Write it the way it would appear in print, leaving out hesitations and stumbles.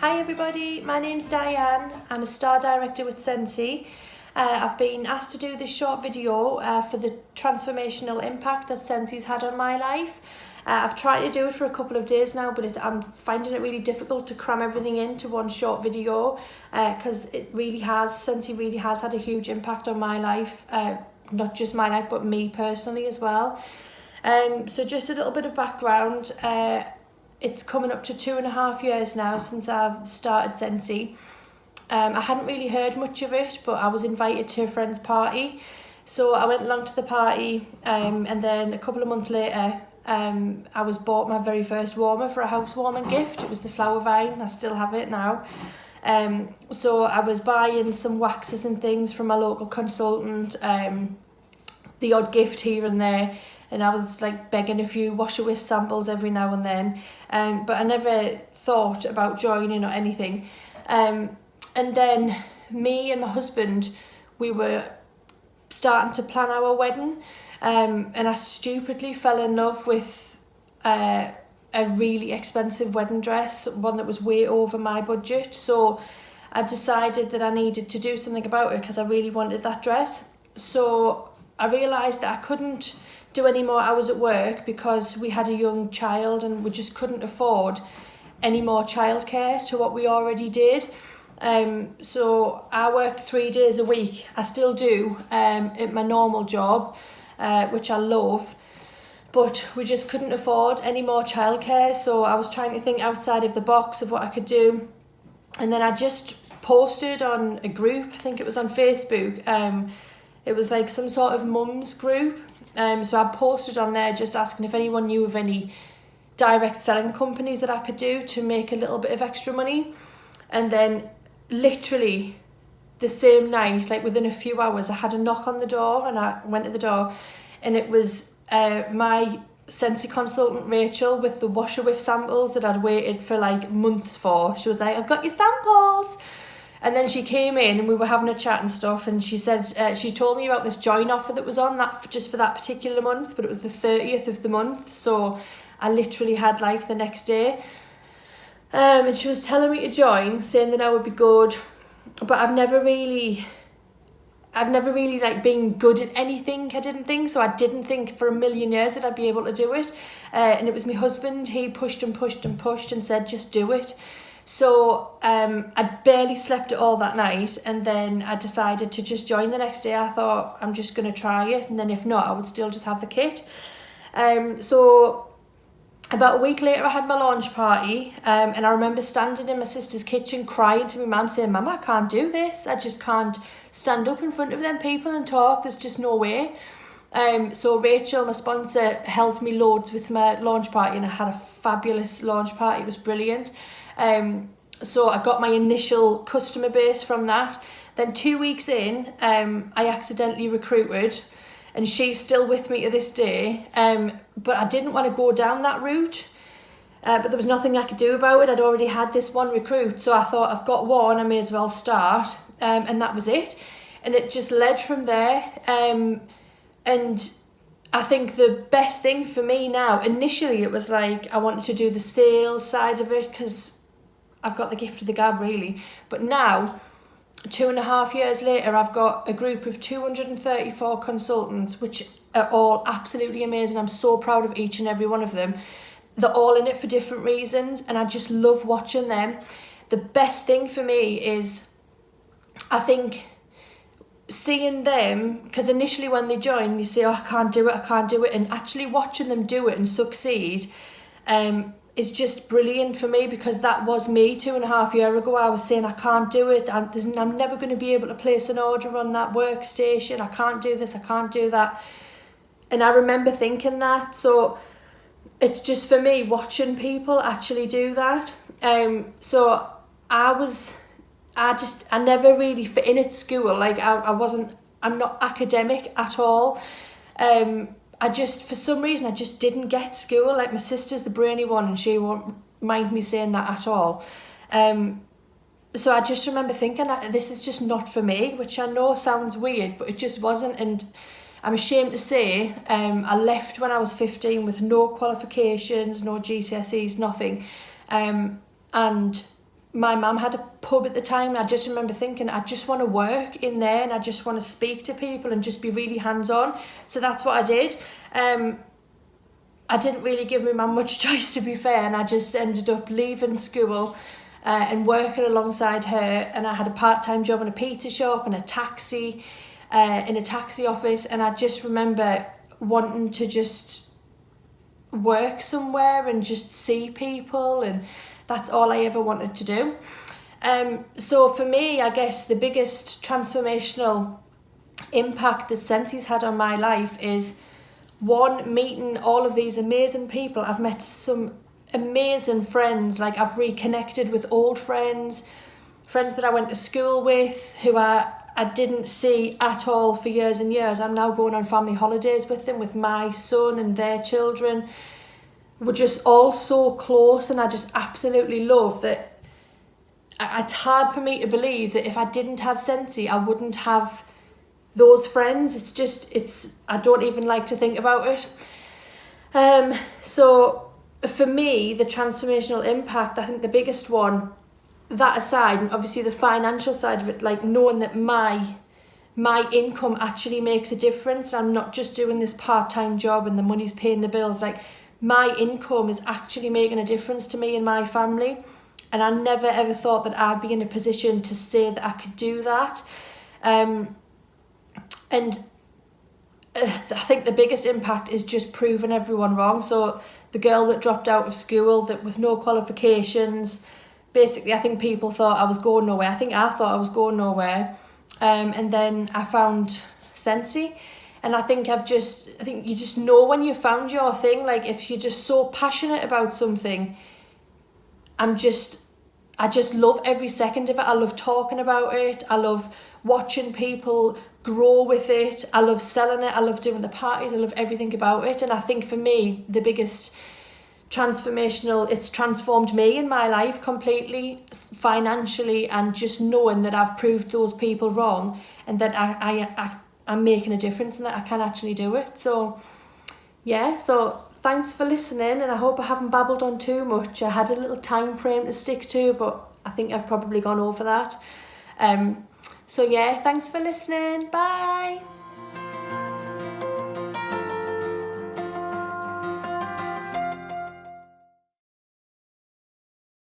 Hi everybody, my name's Diane. I'm a star director with Scentsy. I've been asked to do this short video for the transformational impact that Scentsy's had on my life. I've tried to do it for a couple of days now, but I'm finding it really difficult to cram everything into one short video because Scentsy really has had a huge impact on my life, not just my life but me personally as well. So just a little bit of background. It's coming up to 2.5 years now since I've started Scentsy. I hadn't really heard much of it, but I was invited to a friend's party. So I went along to the party and then a couple of months later I was bought my very first warmer for a housewarming gift. It was the flower vine. I still have it now. So I was buying some waxes and things from my local consultant, the odd gift here and there. And I was like begging a few washer whiff samples every now and then, but I never thought about joining or anything. And then me and my husband, we were starting to plan our wedding, and I stupidly fell in love with a really expensive wedding dress, one that was way over my budget. So I decided that I needed to do something about it because I really wanted that dress. So I realised that I couldn't do any more hours at work because we had a young child and we just couldn't afford any more childcare to what we already did. So I worked 3 days a week. I still do at my normal job, which I love, but we just couldn't afford any more childcare. So I was trying to think outside of the box of what I could do, and then I just posted on a group. I think it was on Facebook. It was like some sort of mums group. So I posted on there just asking if anyone knew of any direct selling companies that I could do to make a little bit of extra money. And then literally the same night, like within a few hours, I had a knock on the door, and I went to the door and it was my Scentsy Consultant Rachel with the washer whiff samples that I'd waited for like months for. She was like, "I've got your samples." And then she came in and we were having a chat and stuff, and she said, she told me about this join offer that was on that just for that particular month, but it was the 30th of the month. So I literally had like the next day. And she was telling me to join, saying that I would be good, but I've never really like been good at anything, I didn't think. So I didn't think for a million years that I'd be able to do it. And it was my husband, he pushed and pushed and pushed and said, just do it. So I barely slept at all that night, and then I decided to just join the next day. I thought, I'm just going to try it, and then if not, I would still just have the kit. So about a week later I had my launch party, and I remember standing in my sister's kitchen crying to my mum saying, "Mum, I can't do this. I just can't stand up in front of them people and talk. There's just no way." So Rachel, my sponsor, helped me loads with my launch party, and I had a fabulous launch party. It was brilliant. So I got my initial customer base from that. Then 2 weeks in, I accidentally recruited, and she's still with me to this day. But I didn't want to go down that route, but there was nothing I could do about it. I'd already had this one recruit, so I thought, I've got one, I may as well start, and that was it. And it just led from there. And I think the best thing for me now, initially it was like I wanted to do the sales side of it because I've got the gift of the gab really. But now, 2.5 years later, I've got a group of 234 consultants, which are all absolutely amazing. I'm so proud of each and every one of them. They're all in it for different reasons, and I just love watching them. The best thing for me is, I think, seeing them, because initially when they join, they say, "Oh, I can't do it," and actually watching them do it and succeed is just brilliant for me, because that was me 2.5 years ago. I was saying, "I can't do it. I'm never going to be able to place an order on that workstation. I can't do this, I can't do that." And I remember thinking that. So it's just for me watching people actually do that. So I never really fit in at school. Like I'm not academic at all. For some reason, I just didn't get school. Like my sister's the brainy one, and she won't mind me saying that at all. So I just remember thinking that this is just not for me, which I know sounds weird, but it just wasn't. And I'm ashamed to say, I left when I was 15 with no qualifications, no GCSEs, nothing. And my mum had a pub at the time, and I just remember thinking, I just want to work in there and I just want to speak to people and just be really hands-on. So that's what I did. I didn't really give my mum much choice, to be fair, and I just ended up leaving school and working alongside her, and I had a part-time job in a pizza shop and a taxi, in a taxi office, and I just remember wanting to just work somewhere and just see people, and that's all I ever wanted to do. So for me, I guess the biggest transformational impact that Scentsy's had on my life is, one, meeting all of these amazing people. I've met some amazing friends, like I've reconnected with old friends that I went to school with, who I didn't see at all for years and years. I'm now going on family holidays with them, with my son and their children. We're just all so close, and I just absolutely love that. It's hard for me to believe that if I didn't have Scentsy, I wouldn't have those friends. I don't even like to think about it. So for me, the transformational impact, I think the biggest one, that aside, and obviously the financial side of it, like knowing that my income actually makes a difference. I'm not just doing this part-time job and the money's paying the bills. Like, my income is actually making a difference to me and my family. And I never ever thought that I'd be in a position to say that I could do that. And I think the biggest impact is just proving everyone wrong. So the girl that dropped out of school, that with no qualifications, basically I think people thought I was going nowhere. I think I thought I was going nowhere. And then I found Scentsy. And I think you just know when you found your thing. Like, if you're just so passionate about something, I just love every second of it. I love talking about it. I love watching people grow with it. I love selling it. I love doing the parties. I love everything about it. And I think for me, the biggest it's transformed me in my life completely, financially, and just knowing that I've proved those people wrong, and that I'm making a difference, and that I can actually do it. So yeah, so thanks for listening, and I hope I haven't babbled on too much. I had a little time frame to stick to, but I think I've probably gone over that. So yeah, thanks for listening. Bye.